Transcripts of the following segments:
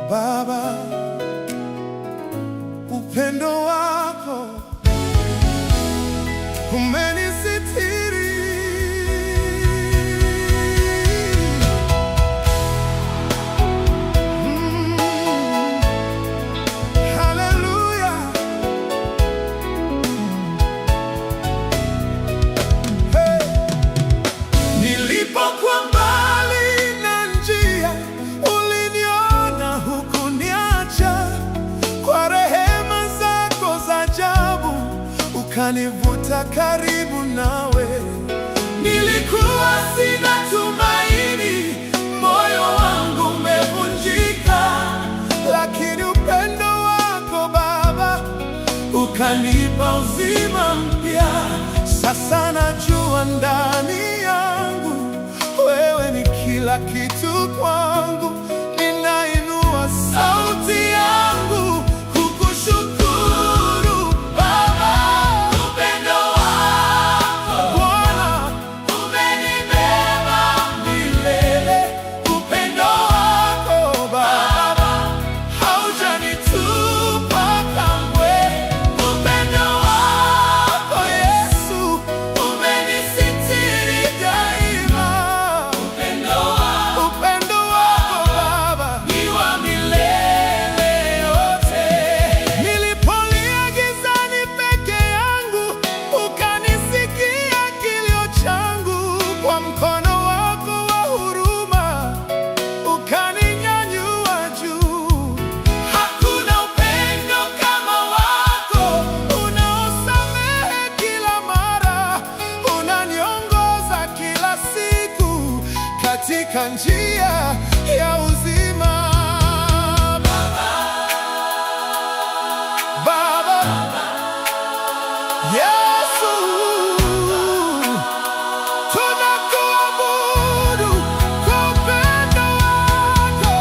Baba, upendo wako umenisitiri. Haleluya. Hey. Nilipokuwa mbali na njia, uliniona hukuniacha. Kwa rehema zako za ajabu ukanivuta karibu nawe. Nilikuwa sina tumaini, moyo wangu umevunjika, lakini upendo wako Baba ukanipa uzima mpya. Sasa najua ndani yangu wewe ni kila kitu kwangu. Ninainua sauti yangu kukushukuru Baba. Upendo wako Bwana umenibeba milele. Upendo wako Baba haujanitupa kamwe. Upendo wako Yesu umenisitiri daima. Upendo wako Baba ni wa milele yote. Nilipolia gizani peke yangu, ukanisikia kilio changu. Kwa mkono wako wa huruma ukaninyanyua juu. Hakuna upendo kama wako, unaosamehe kila mara, unaniongoza kila siku katika njia ya uzima. Baba, Yesu, tunakuabudu kwa upendo wako.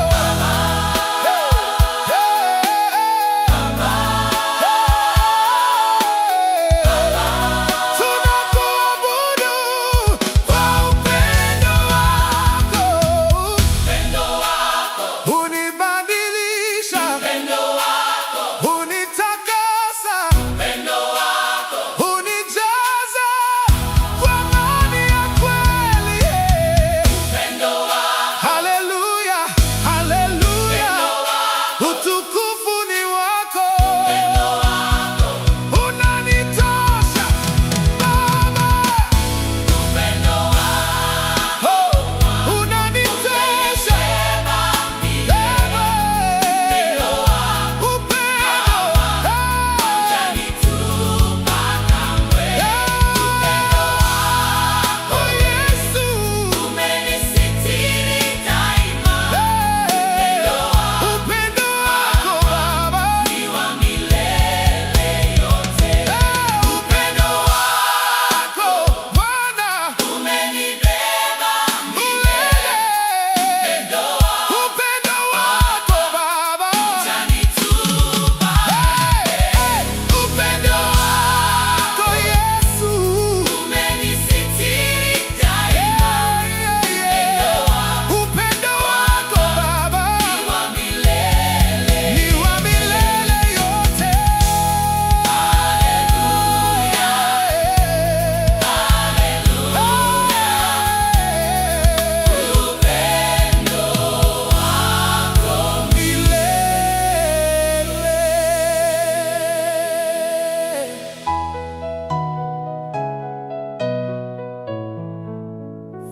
Hey, tunakuabudu kwa upendo wako. Unibadilisha, unitakasa, unijaza kwa amani ya kweli. Haleluya, haleluya, utukufu ni wako. Unanitosha Baba, oh, unanitosha Baba.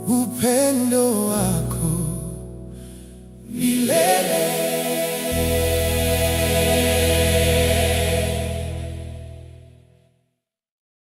Upendo wako